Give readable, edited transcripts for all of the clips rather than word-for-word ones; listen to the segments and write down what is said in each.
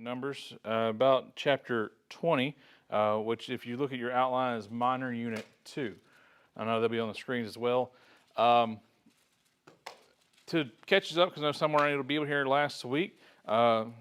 Numbers, about chapter 20, which if you look at your outline is minor unit 2. I know they'll be on the screens as well. To catch us up, because I know some weren't able to be here last week, 1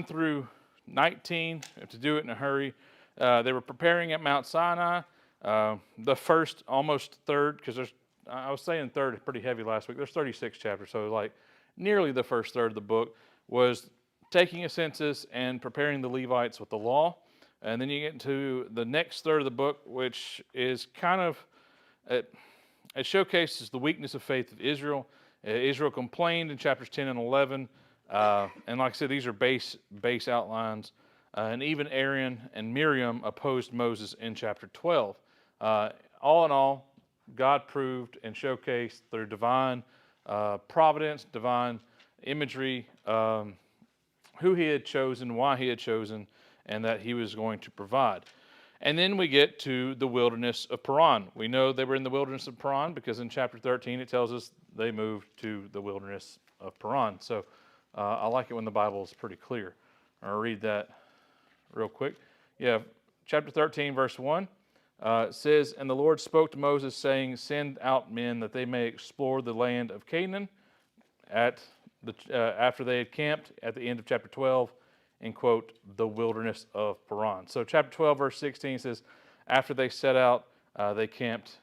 through 19, have to do it in a hurry. They were preparing at Mount Sinai. The first, almost third, because I was saying third is pretty heavy last week. There's 36 chapters, so like nearly the first third of the book was taking a census and preparing the Levites with the law. And then you get into the next third of the book, which is kind of, it showcases the weakness of faith of Israel. Israel complained in chapters 10 and 11. And like I said, these are base outlines. And even Aaron and Miriam opposed Moses in chapter 12. All in all, God proved and showcased through divine providence, divine imagery, who he had chosen, why he had chosen, and that he was going to provide. And then we get to the wilderness of Paran. We know they were in the wilderness of Paran because in chapter 13 it tells us they moved to the wilderness of Paran. So I like it when the Bible is pretty clear. I'll read that real quick. Yeah, chapter 13, verse 1 says, "And the Lord spoke to Moses, saying, Send out men that they may explore the land of Canaan after they had camped at the end of chapter 12, in quote, the wilderness of Paran." So chapter 12, verse 16 says, after they set out, they camped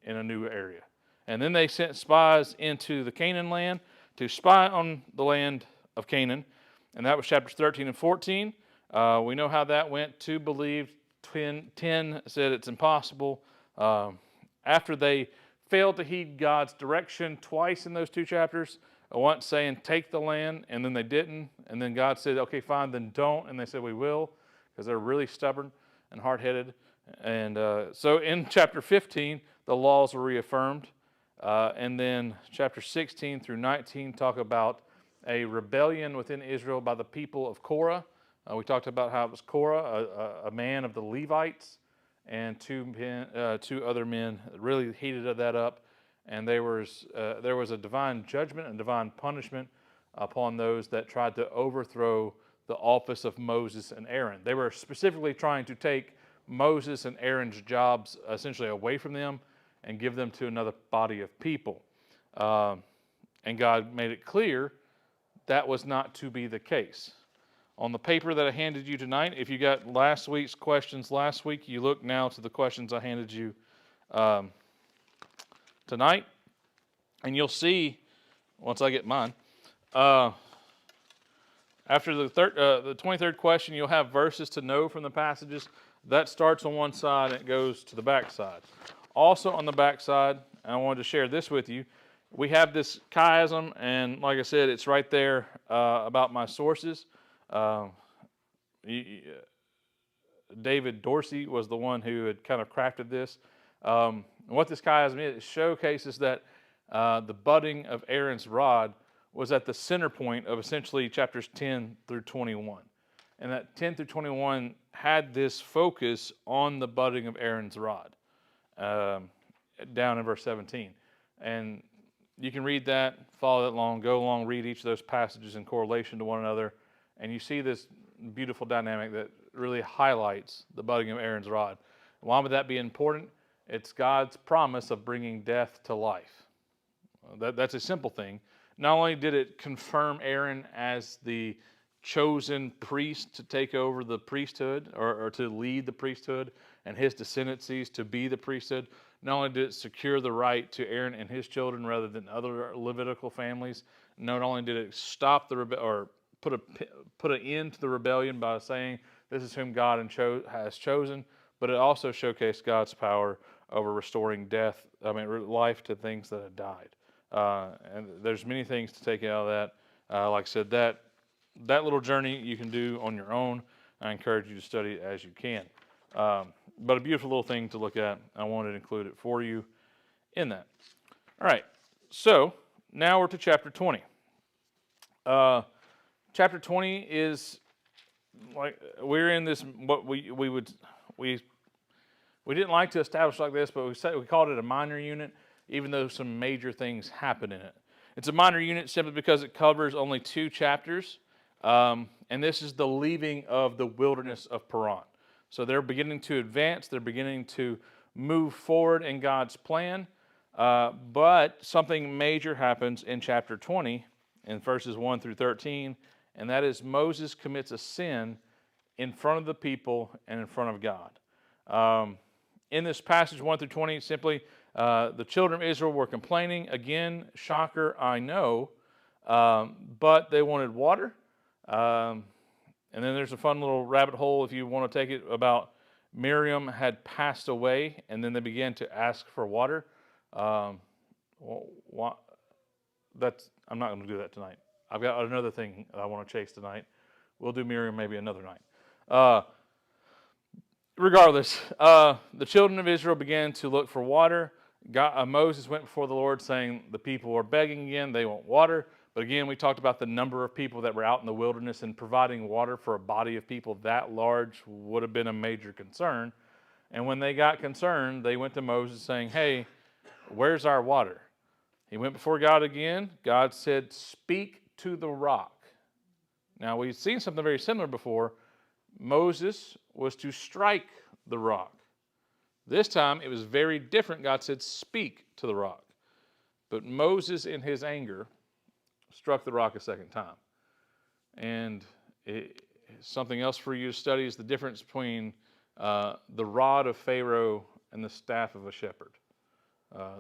in a new area. And then they sent spies into the Canaan land to spy on the land of Canaan. And that was chapters 13 and 14. We know how that went. 2 believed, 10 said it's impossible. After they failed to heed God's direction twice in those 2 chapters, once saying, take the land, and then they didn't. And then God said, okay, fine, then don't. And they said, we will, because they're really stubborn and hard-headed. And so in chapter 15, the laws were reaffirmed. And then chapter 16 through 19 talk about a rebellion within Israel by the people of Korah. We talked about how it was Korah, a man of the Levites, and 2 other men that really heated that up. And there was a divine judgment and divine punishment upon those that tried to overthrow the office of Moses and Aaron. They were specifically trying to take Moses and Aaron's jobs essentially away from them and give them to another body of people. And God made it clear that was not to be the case. On the paper that I handed you tonight, if you got last week's questions last week, you look now to the questions I handed you tonight, and you'll see, once I get mine, after the 23rd question, you'll have verses to know from the passages. That starts on one side and it goes to the back side. Also on the back side, I wanted to share this with you, we have this chiasm, and like I said, it's right there about my sources. David Dorsey was the one who had kind of crafted this. What this chiasm is, it showcases that the budding of Aaron's rod was at the center point of essentially chapters 10 through 21. And that 10 through 21 had this focus on the budding of Aaron's rod down in verse 17. And you can read that, follow that along, go along, read each of those passages in correlation to one another, and you see this beautiful dynamic that really highlights the budding of Aaron's rod. Why would that be important? It's God's promise of bringing death to life. That's a simple thing. Not only did it confirm Aaron as the chosen priest to take over the priesthood or to lead the priesthood and his descendancies to be the priesthood, not only did it secure the right to Aaron and his children rather than other Levitical families, not only did it stop or put an end to the rebellion by saying this is whom God has chosen, but it also showcased God's power over restoring life to things that had died. And there's many things to take out of that. Like I said, that little journey you can do on your own. I encourage you to study it as you can. But a beautiful little thing to look at. I wanted to include it for you in that. All right, so now we're to chapter 20. Chapter 20 is like we're in this what we didn't like to establish like this, but we called it a minor unit, even though some major things happen in it. It's a minor unit simply because it covers only 2 chapters. And this is the leaving of the wilderness of Paran. So they're beginning to advance. They're beginning to move forward in God's plan. But something major happens in chapter 20 in verses 1 through 13, and that is Moses commits a sin in front of the people and in front of God. In this passage 1 through 20, simply the children of Israel were complaining. Again, shocker, I know, but they wanted water. And then there's a fun little rabbit hole, if you want to take it, about Miriam had passed away, and then they began to ask for water. I'm not going to do that tonight. I've got another thing I want to chase tonight. We'll do Miriam maybe another night. Regardless, the children of Israel began to look for water. Moses went before the Lord saying, the people are begging again, they want water. But again, we talked about the number of people that were out in the wilderness, and providing water for a body of people that large would have been a major concern. And when they got concerned, they went to Moses saying, hey, where's our water? He went before God again. God said, speak to the rock. Now, we've seen something very similar before. Moses was to strike the rock. This time, it was very different. God said, speak to the rock. But Moses, in his anger, struck the rock a second time. And something else for you to study is the difference between the rod of Pharaoh and the staff of a shepherd.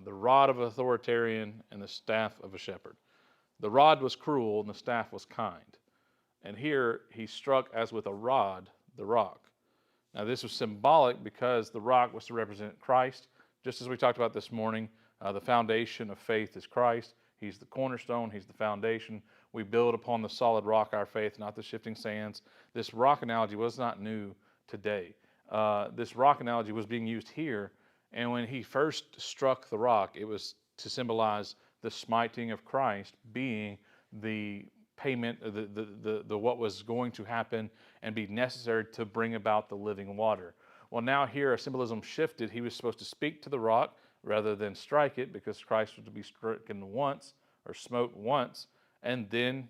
The rod of an authoritarian and the staff of a shepherd. The rod was cruel and the staff was kind. And here he struck as with a rod the rock. Now this was symbolic because the rock was to represent Christ. Just as we talked about this morning, the foundation of faith is Christ. He's the cornerstone. He's the foundation. We build upon the solid rock our faith, not the shifting sands. This rock analogy was not new today. This rock analogy was being used here. And when he first struck the rock, it was to symbolize the smiting of Christ being the payment, the what was going to happen and be necessary to bring about the living water. Well, now here our symbolism shifted. He was supposed to speak to the rock rather than strike it, because Christ was to be stricken once or smote once, and then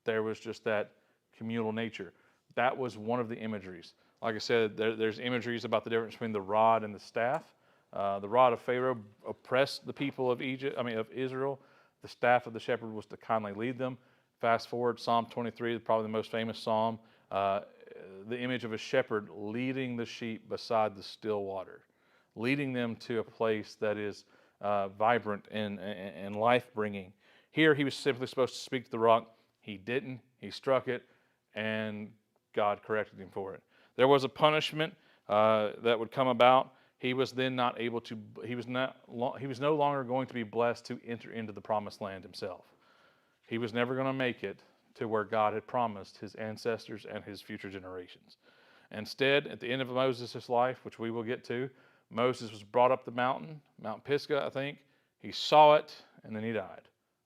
there was just that communal nature. That was one of the imageries. Like I said, there's imageries about the difference between the rod and the staff. The rod of Pharaoh oppressed the people of Israel. The staff of the shepherd was to kindly lead them. Fast forward, Psalm 23, probably the most famous psalm, the image of a shepherd leading the sheep beside the still water, leading them to a place that is vibrant and life-bringing. Here he was simply supposed to speak to the rock. He didn't. He struck it, and God corrected him for it. There was a punishment that would come about. He was then not able to. He was no longer going to be blessed to enter into the promised land himself. He was never going to make it to where God had promised his ancestors and his future generations. Instead, at the end of Moses' life, which we will get to, Moses was brought up the mountain, Mount Pisgah, I think. He saw it, and then he died.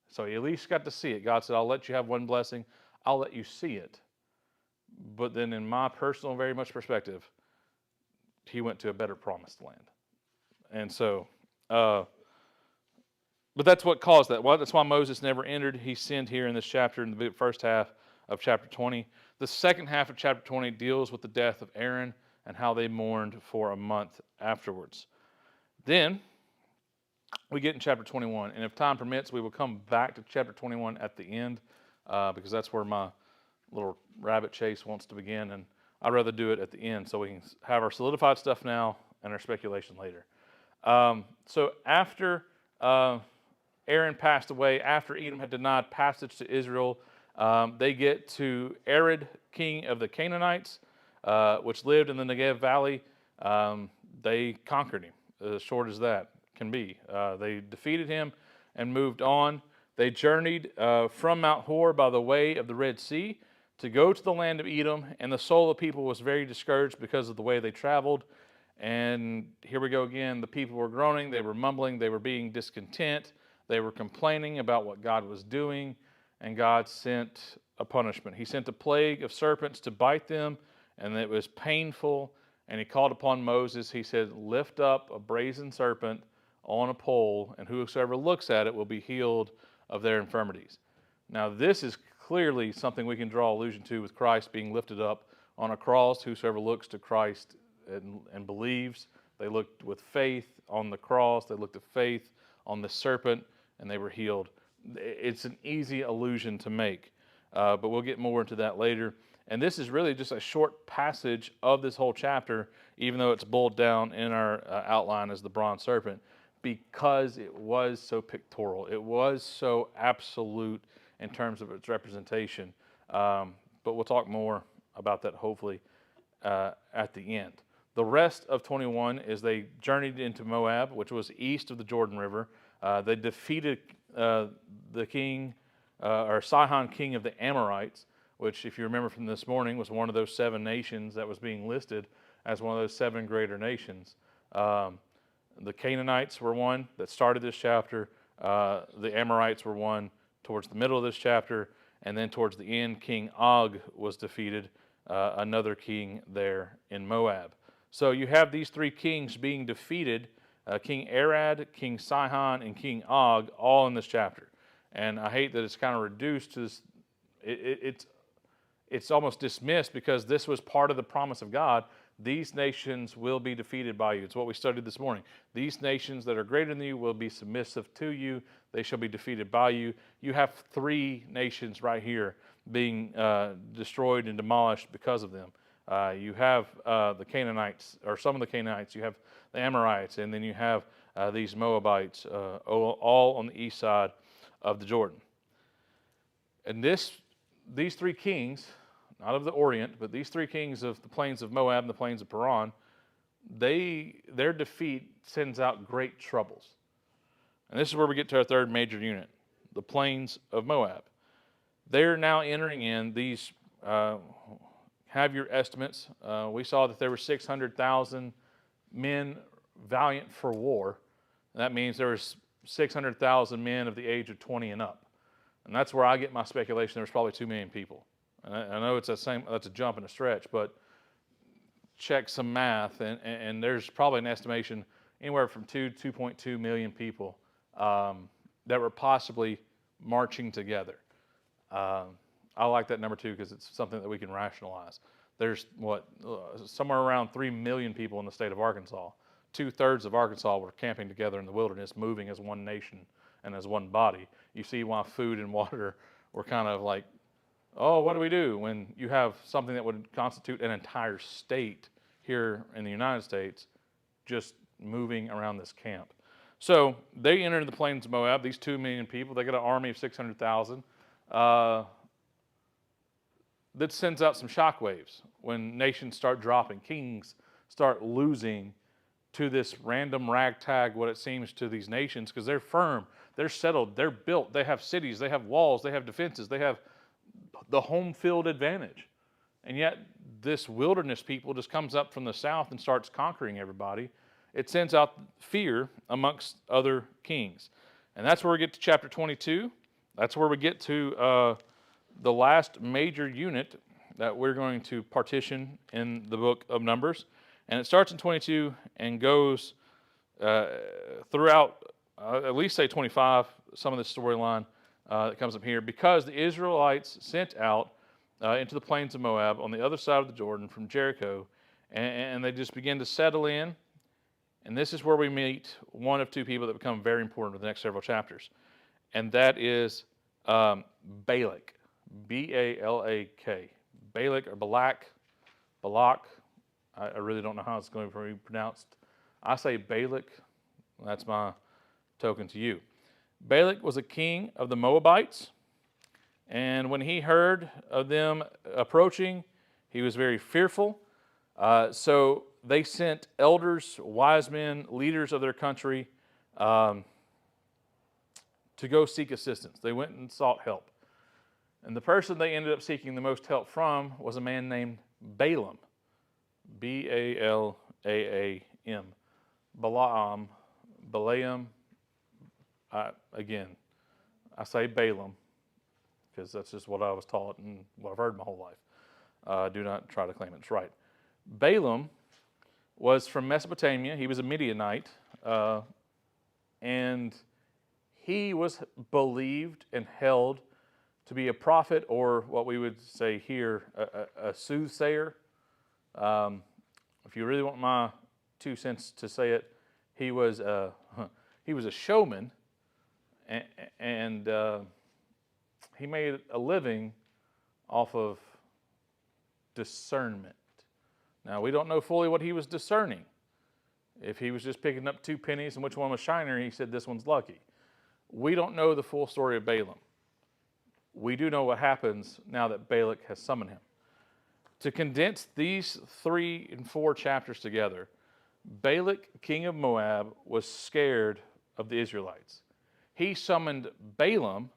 So he at least got to see it. God said, I'll let you have one blessing. I'll let you see it. But then in my personal, very much perspective, he went to a better promised land. And so, but that's what caused that. Well, that's why Moses never entered. He sinned here in this chapter, in the first half of chapter 20. The second half of chapter 20 deals with the death of Aaron and how they mourned for a month afterwards. Then we get in chapter 21, and if time permits, we will come back to chapter 21 at the end, because that's where my little rabbit chase wants to begin, and I'd rather do it at the end so we can have our solidified stuff now and our speculation later. So after Aaron passed away, after Edom had denied passage to Israel, they get to Arad, king of the Canaanites, which lived in the Negev Valley. They conquered him, as short as that can be. They defeated him and moved on. They journeyed from Mount Hor by the way of the Red Sea to go to the land of Edom, and the soul of the people was very discouraged because of the way they traveled. And here we go again. The people were groaning, they were mumbling, they were being discontent, they were complaining about what God was doing, and God sent a punishment. He sent a plague of serpents to bite them, and it was painful. And he called upon Moses. He said, lift up a brazen serpent on a pole, and whosoever looks at it will be healed of their infirmities. Now this is clearly something we can draw allusion to with Christ being lifted up on a cross. Whosoever looks to Christ and believes, they looked with faith on the cross, they looked at faith on the serpent, and they were healed. It's an easy allusion to make, but we'll get more into that later. And this is really just a short passage of this whole chapter, even though it's boiled down in our outline as the bronze serpent, because it was so pictorial. It was so absolute in terms of its representation. But we'll talk more about that hopefully at the end. The rest of 21 is they journeyed into Moab, which was east of the Jordan River. They defeated the king, or Sihon, king of the Amorites, which, if you remember from this morning, was one of those 7 nations that was being listed as one of those 7 greater nations. The Canaanites were one that started this chapter. The Amorites were one towards the middle of this chapter. And then towards the end, King Og was defeated, another king there in Moab. So you have these 3 kings being defeated, King Arad, King Sihon, and King Og, all in this chapter. And I hate that it's kind of reduced to this. It's almost dismissed because this was part of the promise of God. These nations will be defeated by you. It's what we studied this morning. These nations that are greater than you will be submissive to you. They shall be defeated by you. You have 3 nations right here being destroyed and demolished because of them. You have the Canaanites, or some of the Canaanites. You have the Amorites, and then you have these Moabites, all on the east side of the Jordan. And these 3 kings, not of the Orient, but these 3 kings of the plains of Moab and the plains of Paran, their defeat sends out great troubles. And this is where we get to our third major unit, the plains of Moab. They're now entering in these, have your estimates. We saw that there were 600,000 men valiant for war. And that means there was 600,000 men of the age of 20 and up. And that's where I get my speculation. There's probably 2 million people. And I know that's a jump and a stretch, but check some math, and there's probably an estimation anywhere from 2.2 million people that were possibly marching together. I like that number too because it's something that we can rationalize. There's somewhere around 3 million people in the state of Arkansas. 2/3 of Arkansas were camping together in the wilderness, moving as one nation and as one body. You see why food and water were kind of like, oh, what do we do when you have something that would constitute an entire state here in the United States just moving around this camp? So they enter the plains of Moab, these 2 million people. They got an army of 600,000. That sends out some shockwaves when nations start dropping, kings start losing to this random ragtag, what it seems to these nations, because they're firm, they're settled, they're built, they have cities, they have walls, they have defenses, they have the home field advantage. And yet this wilderness people just comes up from the south and starts conquering everybody. It sends out fear amongst other kings. And that's where we get to chapter 22. That's where we get to the last major unit that we're going to partition in the book of Numbers. And it starts in 22 and goes throughout, at least say 25, some of the storyline that comes up here, because the Israelites sent out into the plains of Moab on the other side of the Jordan from Jericho, and they just begin to settle in. And this is where we meet one of 2 people that become very important for the next several chapters. And that is Balak, B-A-L-A-K. Balak or Balak. I really don't know how it's going to be pronounced. I say Balak. That's my token to you. Balak was a king of the Moabites. And when he heard of them approaching, he was very fearful. So they sent elders, wise men, leaders of their country to go seek assistance. They went and sought help. And the person they ended up seeking the most help from was a man named Balaam. B-A-L-A-A-M. Balaam. Again, I say Balaam because that's just what I was taught and what I've heard my whole life. Do not try to claim it's right. Balaam was from Mesopotamia. He was a Midianite, and he was believed and held to be a prophet, or what we would say here, a soothsayer. If you really want my 2 cents to say it, he was a showman, and he made a living off of discernment. Now, we don't know fully what he was discerning. If he was just picking up 2 pennies and which one was shinier, he said this one's lucky. We don't know the full story of Balaam. We do know what happens now that Balak has summoned him. To condense these 3 and 4 chapters together, Balak, king of Moab, was scared of the Israelites. He summoned Balaam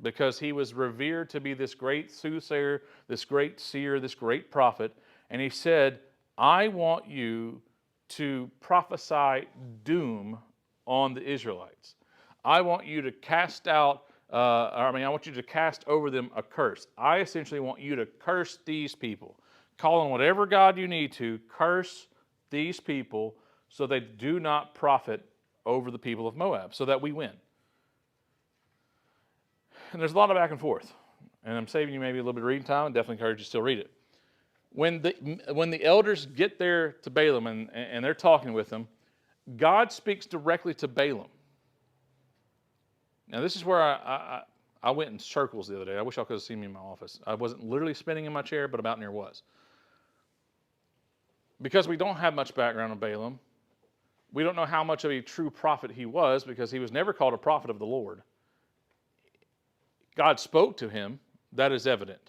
because he was revered to be this great soothsayer, this great seer, this great prophet. And he said, I want you to prophesy doom on the Israelites. I want you to cast out, I want you to cast over them a curse. I essentially want you to curse these people. Call on whatever God you need to, curse these people so they do not profit over the people of Moab, so that we win. And there's a lot of back and forth. And I'm saving you maybe a little bit of reading time, and definitely encourage you to still read it. When the elders get there to Balaam and they're talking with him, God speaks directly to Balaam. Now, this is where I went in circles the other day. I wish y'all could have seen me in my office. I wasn't literally spinning in my chair, but about near was. Because we don't have much background on Balaam, we don't know how much of a true prophet he was, because he was never called a prophet of the Lord. God spoke to him. That is evident.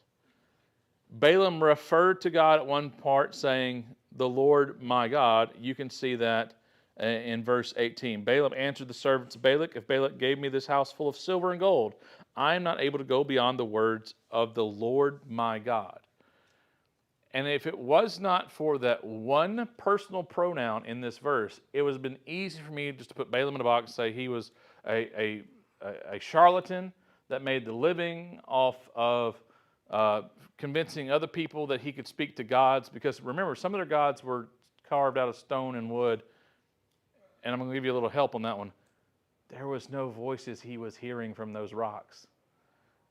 Balaam referred to God at one part, saying, the Lord my God. You can see that in verse 18. Balaam answered the servants of Balak, if Balak gave me this house full of silver and gold, I am not able to go beyond the words of the Lord my God. And if it was not for that one personal pronoun in this verse, it would have been easy for me just to put Balaam in a box and say he was a charlatan that made the living off of convincing other people that he could speak to gods. Because remember, some of their gods were carved out of stone and wood. And I'm going to give you a little help on that one. There was no voices he was hearing from those rocks.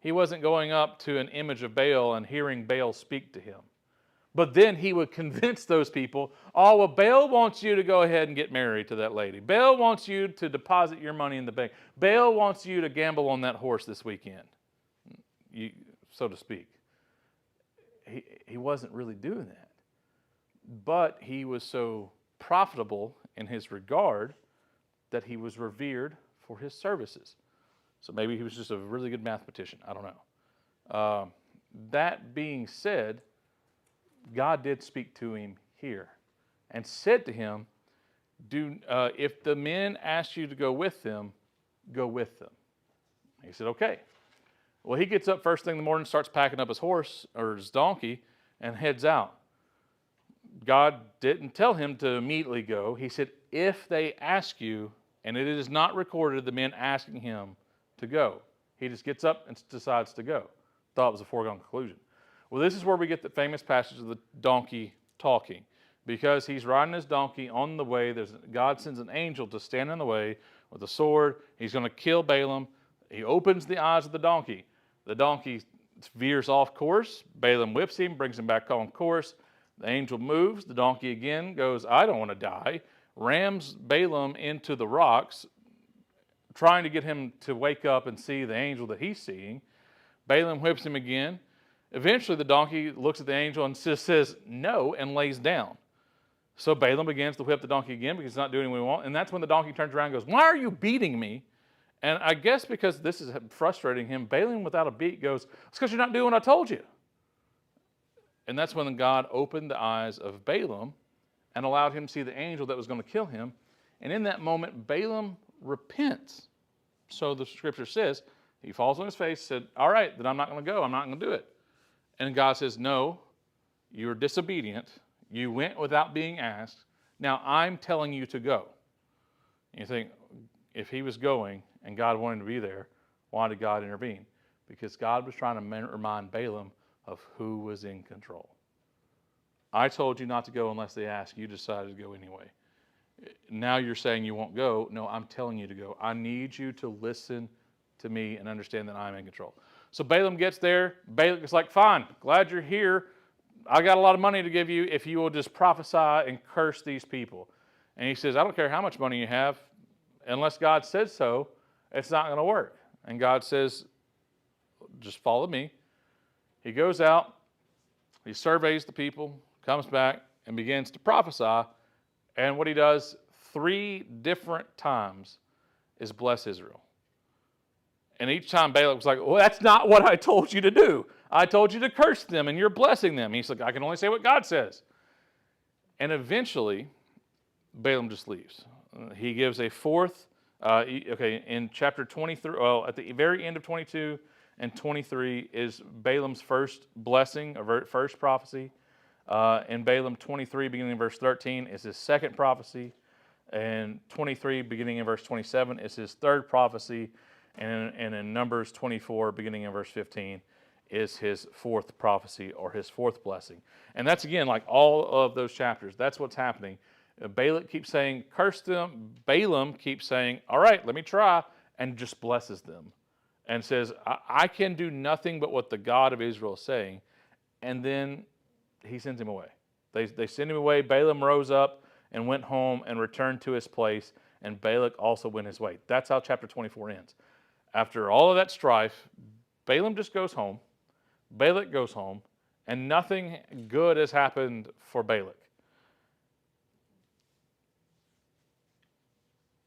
He wasn't going up to an image of Baal and hearing Baal speak to him. But then he would convince those people, oh, well, Baal wants you to go ahead and get married to that lady. Baal wants you to deposit your money in the bank. Baal wants you to gamble on that horse this weekend, so to speak. He wasn't really doing that. But he was so profitable in his regard that he was revered for his services. So maybe he was just a really good mathematician. I don't know. That being said, God did speak to him here and said to him, if the men ask you to go with them, go with them. He said, okay. Well, he gets up first thing in the morning, starts packing up his horse or his donkey, and heads out. God didn't tell him to immediately go. He said, if they ask you, and it is not recorded the men asking him to go. He just gets up and decides to go. Thought it was a foregone conclusion. Well, this is where we get the famous passage of the donkey talking. Because he's riding his donkey on the way, God sends an angel to stand in the way with a sword. He's going to kill Balaam. He opens the eyes of the donkey. The donkey veers off course. Balaam whips him, brings him back on course. The angel moves. The donkey again goes, I don't want to die. Rams Balaam into the rocks, trying to get him to wake up and see the angel that he's seeing. Balaam whips him again. Eventually, the donkey looks at the angel and says no and lays down. So Balaam begins to whip the donkey again because he's not doing what he wants. And that's when the donkey turns around and goes, why are you beating me? And I guess because this is frustrating him, Balaam without a beat goes, it's because you're not doing what I told you. And that's when God opened the eyes of Balaam and allowed him to see the angel that was going to kill him. And in that moment, Balaam repents. So the scripture says, he falls on his face, said, all right, then I'm not going to go. I'm not going to do it. And God says, no, you're disobedient. You went without being asked. Now I'm telling you to go. And you think, if he was going and God wanted to be there, why did God intervene? Because God was trying to remind Balaam of who was in control. I told you not to go unless they asked. You decided to go anyway. Now you're saying you won't go. No, I'm telling you to go. I need you to listen to me and understand that I'm in control. So Balaam gets there. Balak is like, fine, glad you're here. I got a lot of money to give you if you will just prophesy and curse these people. And he says, I don't care how much money you have. Unless God said so, it's not going to work. And God says, just follow me. He goes out, he surveys the people, comes back, and begins to prophesy. And what he does 3 different times is bless Israel. And each time Balak was like, well, that's not what I told you to do. I told you to curse them, and you're blessing them. He's like, I can only say what God says. And eventually, Balaam just leaves. He gives a fourth, in chapter 23, well, at the very end of 22 and 23 is Balaam's first blessing, or first prophecy. In Balaam 23, beginning in verse 13, is his second prophecy. And 23, beginning in verse 27, is his third prophecy. And in Numbers 24, beginning in verse 15, is his fourth prophecy or his fourth blessing. And that's, again, like all of those chapters. That's what's happening. Balak keeps saying, curse them. Balaam keeps saying, all right, let me try, and just blesses them. And says, I can do nothing but what the God of Israel is saying. And then he sends him away. They send him away. Balaam rose up and went home and returned to his place. And Balak also went his way. That's how chapter 24 ends. After all of that strife, Balaam just goes home. Balak goes home. And nothing good has happened for Balak.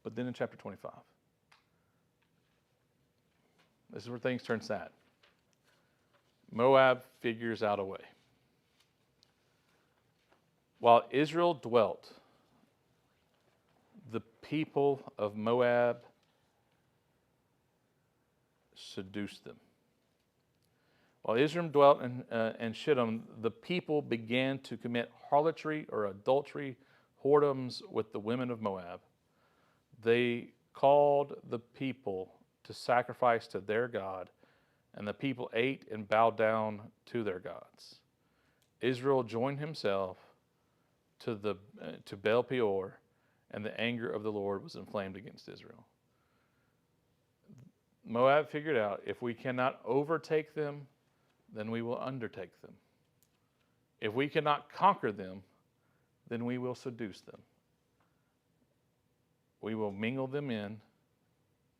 But then in chapter 25, this is where things turn sad. Moab figures out a way. While Israel dwelt, the people of Moab seduced them. While Israel dwelt in Shittim, the people began to commit harlotry or adultery, whoredoms with the women of Moab. They called the people to sacrifice to their God, and the people ate and bowed down to their gods. Israel joined himself to Baal Peor, and the anger of the Lord was inflamed against Israel. Moab figured out, if we cannot overtake them, then we will undertake them. If we cannot conquer them, then we will seduce them. We will mingle them in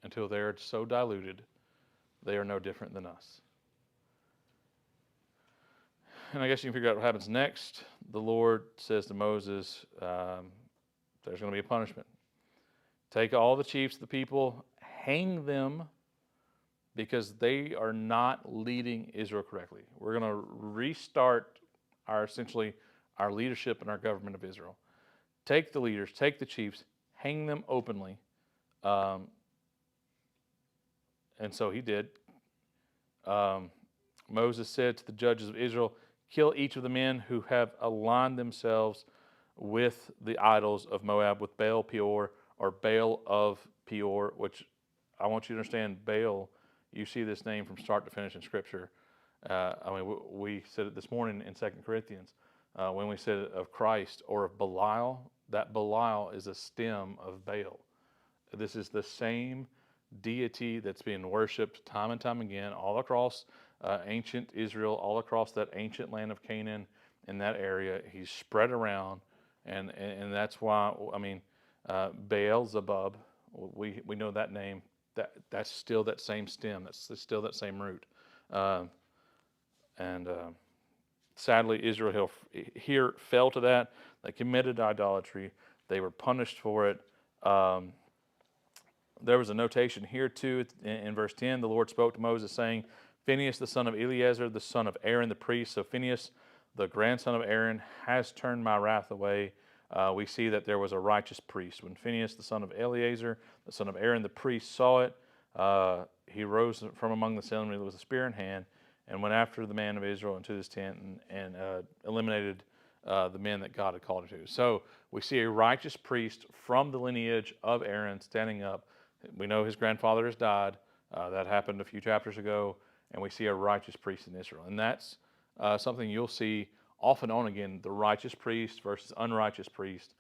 until they are so diluted they are no different than us. And I guess you can figure out what happens next. The Lord says to Moses, there's going to be a punishment. Take all the chiefs of the people, hang them, because they are not leading Israel correctly. We're going to restart essentially our leadership and our government of Israel. Take the leaders, take the chiefs, hang them openly. And so he did. Moses said to the judges of Israel, kill each of the men who have aligned themselves with the idols of Moab, with Baal Peor, or Baal of Peor, which I want you to understand, Baal, you see this name from start to finish in Scripture. We said it this morning in 2 Corinthians, when we said of Christ, or of Belial, that Belial is a stem of Baal. This is the same deity that's being worshipped time and time again all across ancient Israel, all across that ancient land of Canaan, in that area. He's spread around, and that's why, Beelzebub, we know that name. That's still that same stem. That's still that same root. Sadly, Israel here fell to that. They committed idolatry. They were punished for it. There was a notation here too in verse 10. The Lord spoke to Moses saying, Phinehas, the son of Eleazar, the son of Aaron the priest. So Phinehas, the grandson of Aaron, has turned my wrath away. We see that there was a righteous priest. When Phinehas, the son of Eleazar, the son of Aaron the priest, saw it, he rose from among the assembly with a spear in hand and went after the man of Israel into his tent and eliminated the men that God had called him to. So we see a righteous priest from the lineage of Aaron standing up. We know his grandfather has died. That happened a few chapters ago. And we see a righteous priest in Israel. And that's something you'll see off and on again, the righteous priest versus unrighteous priest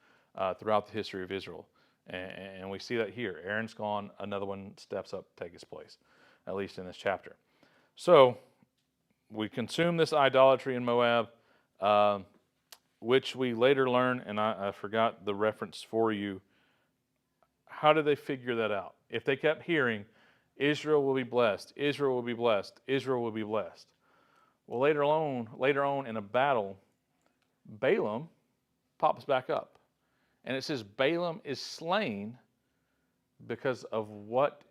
throughout the history of Israel. And we see that here. Aaron's gone, another one steps up to take his place, at least in this chapter. So we consume this idolatry in Moab, uh, which we later learn, and I forgot the reference for you. How did they figure that out? If they kept hearing, Israel will be blessed, Israel will be blessed, Israel will be blessed. Well, later on in a battle, Balaam pops back up. And it says Balaam is slain because of what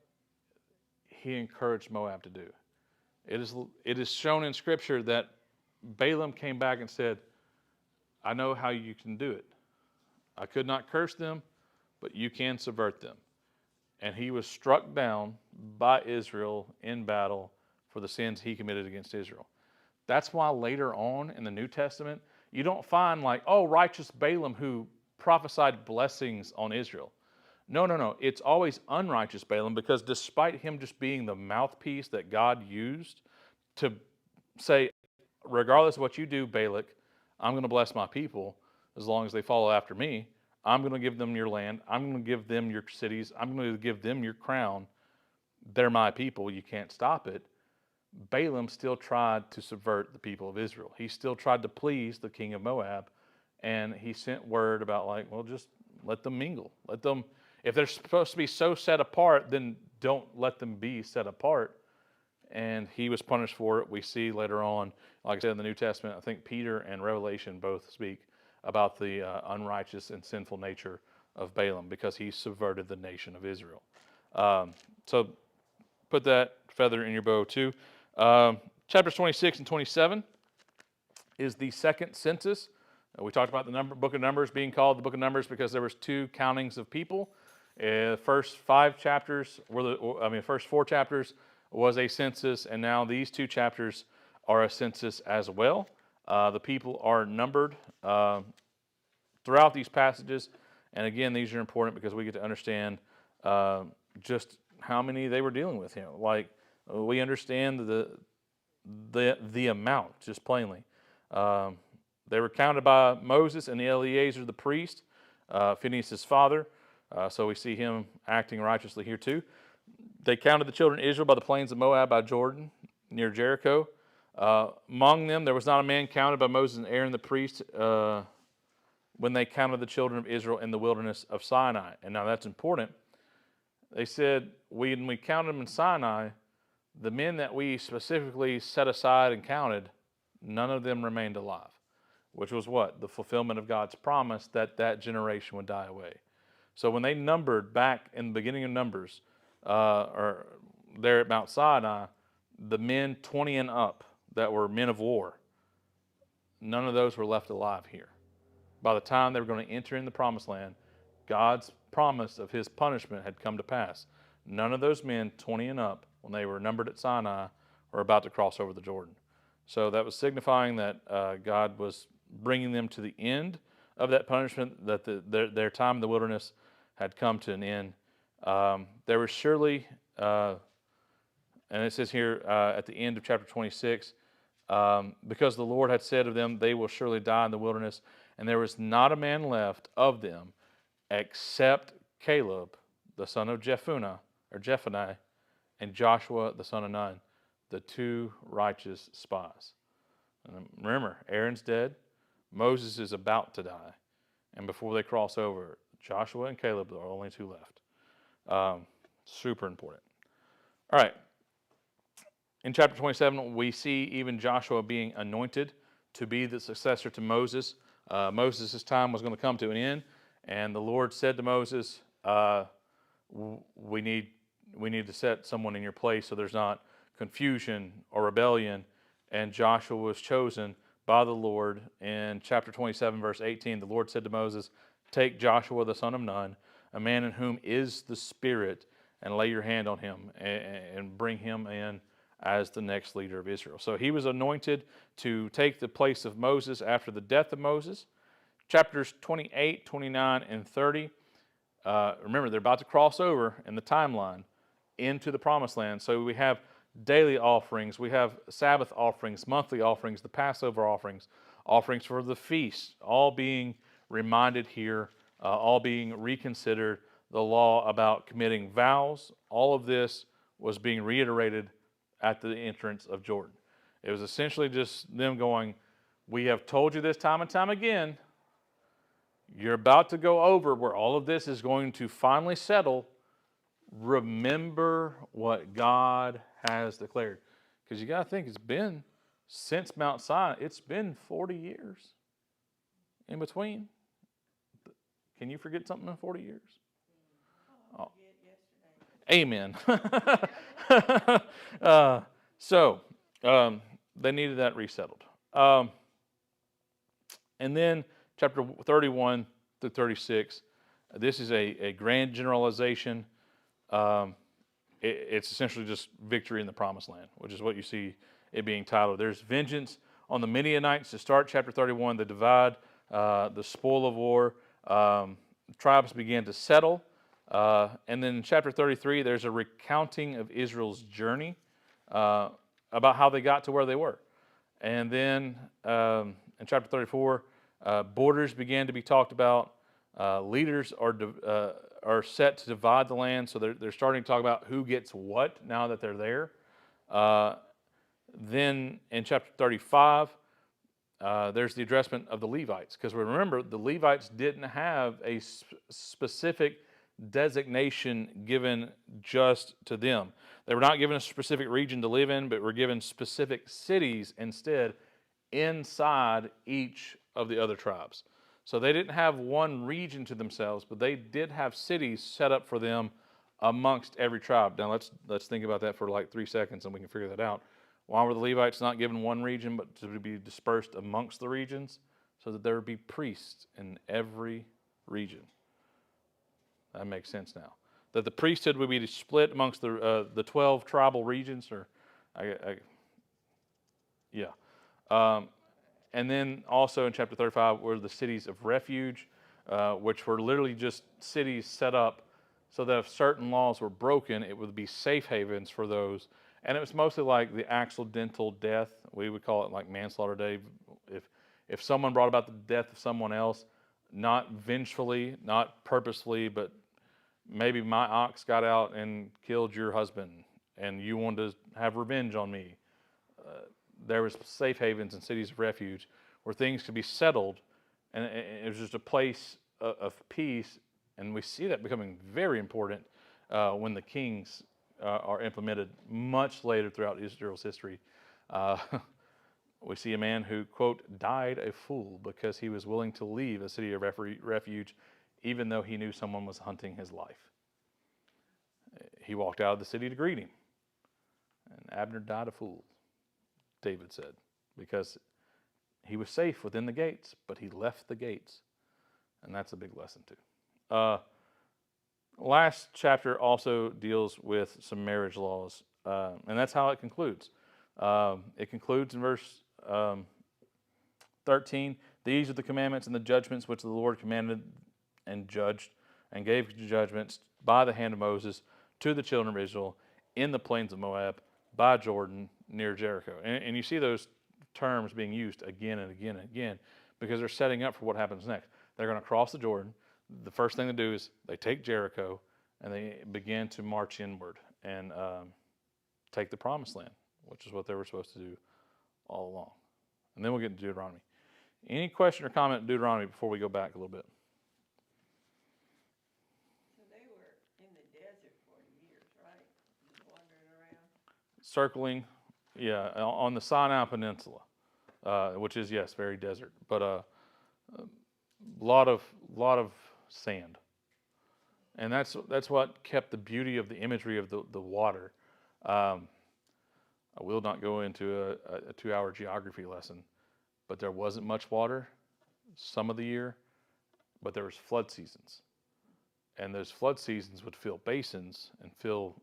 he encouraged Moab to do. It is shown in Scripture that Balaam came back and said, I know how you can do it. I could not curse them, but you can subvert them. And he was struck down by Israel in battle for the sins he committed against Israel. That's why later on in the New Testament, you don't find like, oh, righteous Balaam who prophesied blessings on Israel. No, no, no. It's always unrighteous Balaam, because despite him just being the mouthpiece that God used to say, regardless of what you do, Balak, I'm going to bless my people as long as they follow after me. I'm going to give them your land. I'm going to give them your cities. I'm going to give them your crown. They're my people. You can't stop it. Balaam still tried to subvert the people of Israel. He still tried to please the king of Moab, and he sent word about like, well, just let them mingle. Let them, if they're supposed to be so set apart, then don't let them be set apart. And he was punished for it. We see later on, like I said in the New Testament, I think Peter and Revelation both speak about the unrighteous and sinful nature of Balaam, because he subverted the nation of Israel. So put that feather in your bow too. Chapters 26 and 27 is the second census. We talked about the book of Numbers being called the book of Numbers because there was two countings of people. The first first 4 chapters was a census, and now these 2 chapters are a census as well. The people are numbered throughout these passages, and again, these are important because we get to understand just how many they were dealing with. Like we understand the amount just plainly. They were counted by Moses and Eleazar the priest, Phinehas' father. So we see him acting righteously here too. They counted the children of Israel by the plains of Moab by Jordan, near Jericho. Among them, there was not a man counted by Moses and Aaron the priest when they counted the children of Israel in the wilderness of Sinai. And now that's important. They said, when we counted them in Sinai, the men that we specifically set aside and counted, none of them remained alive. Which was what? The fulfillment of God's promise that that generation would die away. So when they numbered back in the beginning of Numbers, or there at Mount Sinai, the men 20 and up that were men of war, none of those were left alive here. By the time they were going to enter in the promised land, God's promise of his punishment had come to pass. None of those men 20 and up, when they were numbered at Sinai, were about to cross over the Jordan. So that was signifying that God was bringing them to the end of that punishment, that their time in the wilderness had come to an end. There was surely, and it says here at the end of chapter 26, because the Lord had said of them, they will surely die in the wilderness, and there was not a man left of them except Caleb, the son of Jephunneh, and Joshua, the son of Nun, the 2 righteous spies. And remember, Aaron's dead, Moses is about to die, and before they cross over, Joshua and Caleb are the only 2 left. Super important. All right. In chapter 27, we see even Joshua being anointed to be the successor to Moses. Moses' time was going to come to an end, and the Lord said to Moses, we need to set someone in your place so there's not confusion or rebellion. And Joshua was chosen by the Lord. In chapter 27, verse 18, the Lord said to Moses, take Joshua the son of Nun, a man in whom is the Spirit, and lay your hand on him and bring him in as the next leader of Israel. So he was anointed to take the place of Moses after the death of Moses. Chapters 28, 29, and 30. Remember, they're about to cross over in the timeline into the promised land. So we have daily offerings, we have Sabbath offerings, monthly offerings, the Passover offerings, offerings for the feast, all being reminded here, all being reconsidered. The law about committing vows, all of this was being reiterated at the entrance of Jordan. It was essentially just them going, we have told you this time and time again, you're about to go over where all of this is going to finally settle. Remember what God has declared. Because you got to think, it's been since Mount Sinai, it's been 40 years in between. Can you forget something in 40 years? Oh. Amen. So they needed that resettled. And then chapter 31 through 36, this is a grand generalization. It's essentially just victory in the promised land, which is what you see it being titled. There's vengeance on the Midianites to start chapter 31, the divide, the spoil of war. Tribes began to settle. And then in chapter 33, there's a recounting of Israel's journey about how they got to where they were. And then in chapter 34, borders began to be talked about. Leaders are set to divide the land, so they're starting to talk about who gets what now that they're there. Then in chapter 35, there's the addressment of the Levites, because remember, the Levites didn't have a specific designation given just to them. They were not given a specific region to live in, but were given specific cities instead inside each of the other tribes. So they didn't have one region to themselves, but they did have cities set up for them amongst every tribe. Now let's think about that for like 3 seconds, and we can figure that out. Why were the Levites not given one region, but to be dispersed amongst the regions, so that there would be priests in every region? That makes sense now. That the priesthood would be split amongst the 12 tribal regions, and then also in chapter 35 were the cities of refuge, which were literally just cities set up so that if certain laws were broken, it would be safe havens for those. And it was mostly like the accidental death. We would call it like manslaughter day. If someone brought about the death of someone else, not vengefully, not purposefully, but maybe my ox got out and killed your husband, and you wanted to have revenge on me. There was safe havens and cities of refuge where things could be settled, and it was just a place of peace. And we see that becoming very important when the kings are implemented much later throughout Israel's history. We see a man who, quote, died a fool because he was willing to leave a city of refuge even though he knew someone was hunting his life. He walked out of the city to greet him. And Abner died a fool, David said, because he was safe within the gates, but he left the gates. And that's a big lesson too. Last chapter also deals with some marriage laws, and that's how it concludes. It concludes in verse 13. These are the commandments and the judgments which the Lord commanded and judged and gave judgments by the hand of Moses to the children of Israel in the plains of Moab by Jordan near Jericho. And you see those terms being used again and again and again because they're setting up for what happens next. They're going to cross the Jordan. The first thing they do is they take Jericho and they begin to march inward and take the promised land, which is what they were supposed to do all along. And then we'll get into Deuteronomy. Any question or comment on Deuteronomy before we go back a little bit? So they were in the desert 40 years, right? Just wandering around. Circling, yeah, on the Sinai Peninsula, which is, yes, very desert, but a lot of sand. And that's what kept the beauty of the imagery of the water. I will not go into a 2-hour geography lesson, but there wasn't much water some of the year, but there was flood seasons. And those flood seasons would fill basins and fill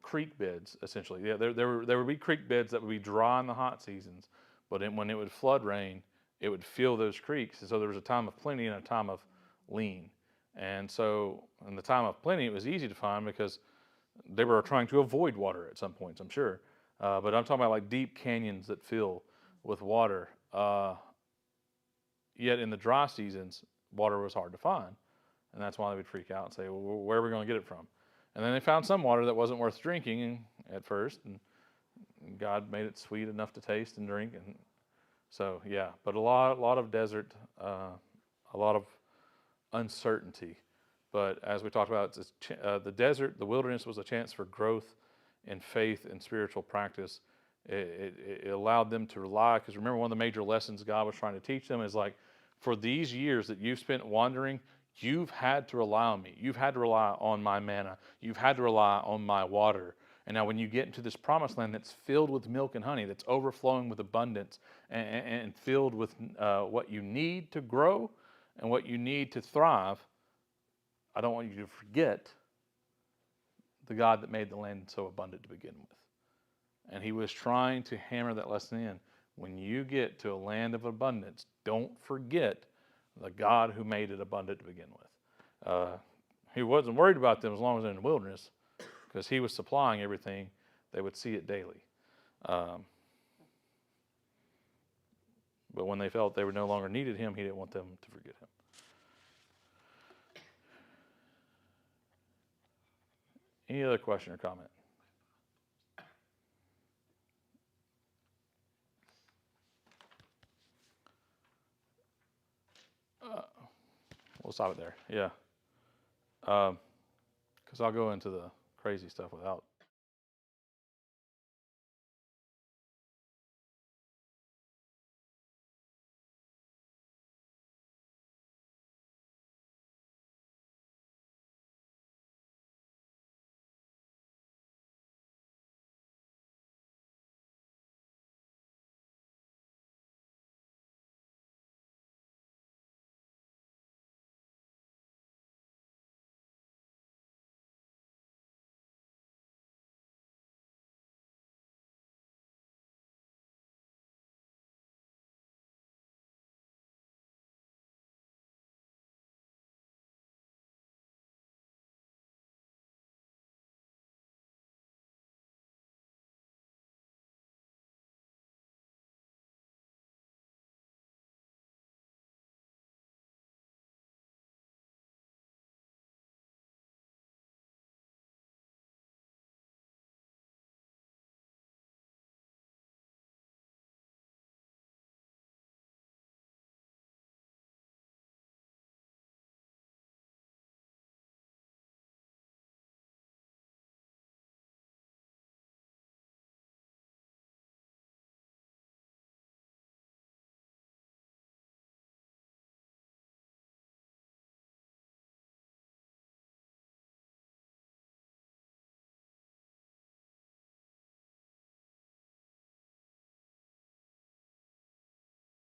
creek beds, essentially. Yeah, there would be creek beds that would be dry in the hot seasons, but when it would flood rain, it would fill those creeks. And so there was a time of plenty and a time of lean. And so in the time of plenty, it was easy to find because they were trying to avoid water at some points, I'm sure. But I'm talking about like deep canyons that fill with water. Yet in the dry seasons, water was hard to find. And that's why they would freak out and say, well, where are we going to get it from? And then they found some water that wasn't worth drinking at first, and God made it sweet enough to taste and drink. And so, yeah, but a lot of desert, a lot of uncertainty. But as we talked about, the desert, the wilderness was a chance for growth in faith and spiritual practice. It allowed them to rely, because remember, one of the major lessons God was trying to teach them is like, for these years that you've spent wandering, you've had to rely on me. You've had to rely on my manna. You've had to rely on my water. And now when you get into this promised land that's filled with milk and honey, that's overflowing with abundance and filled with what you need to grow and what you need to thrive, I don't want you to forget the God that made the land so abundant to begin with. And he was trying to hammer that lesson in. When you get to a land of abundance, don't forget the God who made it abundant to begin with. He wasn't worried about them as long as they're in the wilderness, because he was supplying everything. They would see it daily. But when they felt they were no longer needed him, he didn't want them to forget him. Any other question or comment? We'll stop it there. Yeah. Because I'll go into the crazy stuff without